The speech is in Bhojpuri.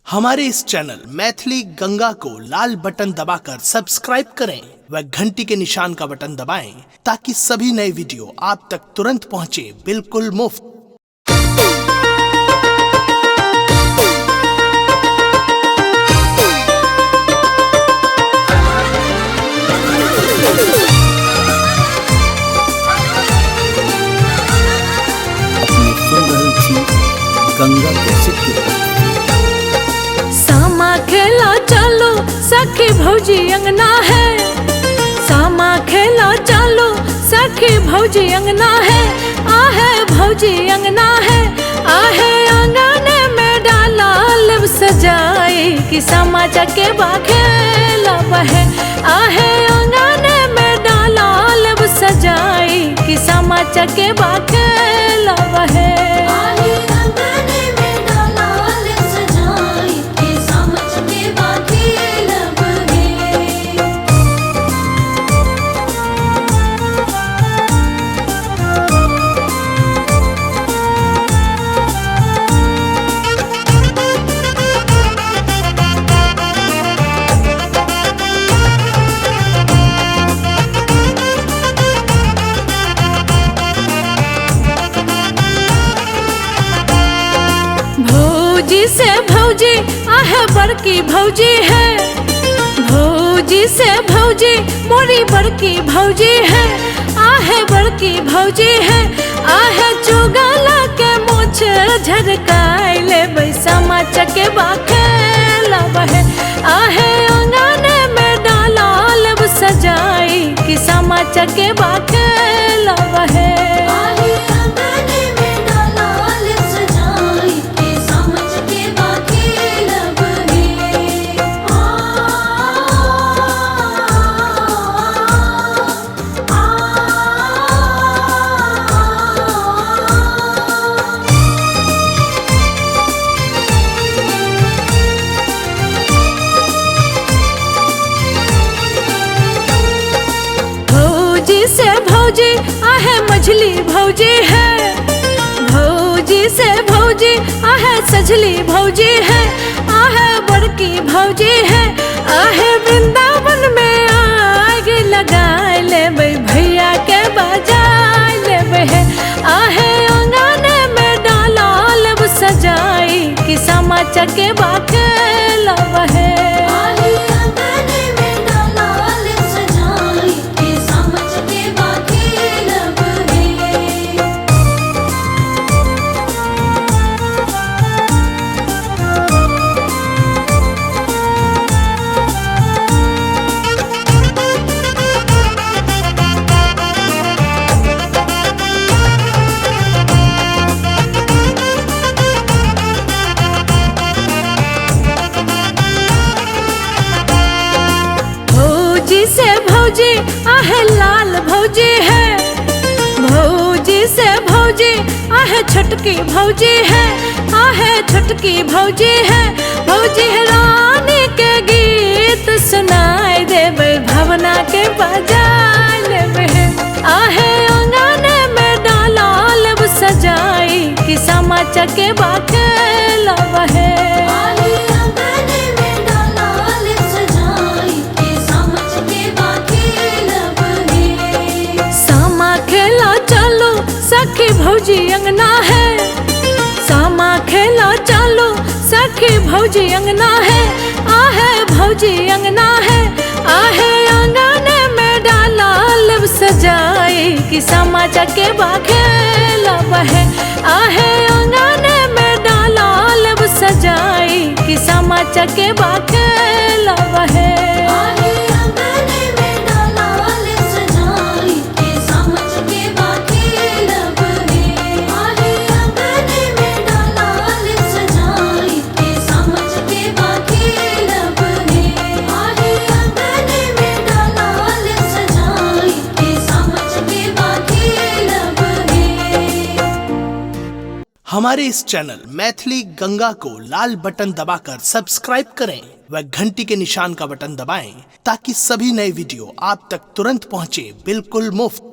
हमारे इस चैनल मैथिली गंगा को लाल बटन दबाकर सब्सक्राइब करें व घंटी के निशान का बटन दबाएं ताकि सभी नए वीडियो आप तक तुरंत पहुंचे बिल्कुल मुफ्त। गंगा कैसे सामा खेला चलो सखी भौजी अंगना है। सामा खेला चलो सखी भौजी अंगना है। आहे भौजी अंगना है। आहे आंगन में डाला लब सजाए कि सामा चके खेला बहे। आहे आंगन में डाला लब सजाए कि सामा चके खेला बहे। भौजी से भौजी आहे बड़की भौजी है। भौजी से भौजी मोरी बड़की भौजी है। आहे बड़की भौजी है। आहे चुगला के मोछ झरकाइले बैसामा चके खेला बहे। आहे आंगन में डाला लब सजाई कि सामा चके खेला बहे। भौजी से भौजी आहे मझली भौजी है। भौजी से भौजी आहे सजली भौजी है। आहे बड़की भौजी है। आहे वृंदावन में आग लगाए ले भैया के बजाए ले है। आहे आंगन में डाला लब सजाई कि सामा चके खेला बहे। भौजी से भौजी आहे लाल भौजी है। भौजी से भौजी आहे छोटकी भौजी है। आहे छोटकी भौजी है। भौजी रानी के गीत सुनाए देवे भावना के बजाए लेवे। आहे आंगन में डाला लब सजाई कि सामा चके खेला बहे। सखी भौजी अंगना है। सामा खेला चलो सखी भौजी अंगना है। आहे भौजी अंगना है। आहे आंगन में डाला लब सजाए कि सामा चके खेला बहे। आहे आंगन में डाला लब सजाए कि सामा चके खेला बहे। हमारे इस चैनल मैथिली गंगा को लाल बटन दबाकर सब्सक्राइब करें व घंटी के निशान का बटन दबाएं ताकि सभी नए वीडियो आप तक तुरंत पहुंचे बिल्कुल मुफ्त।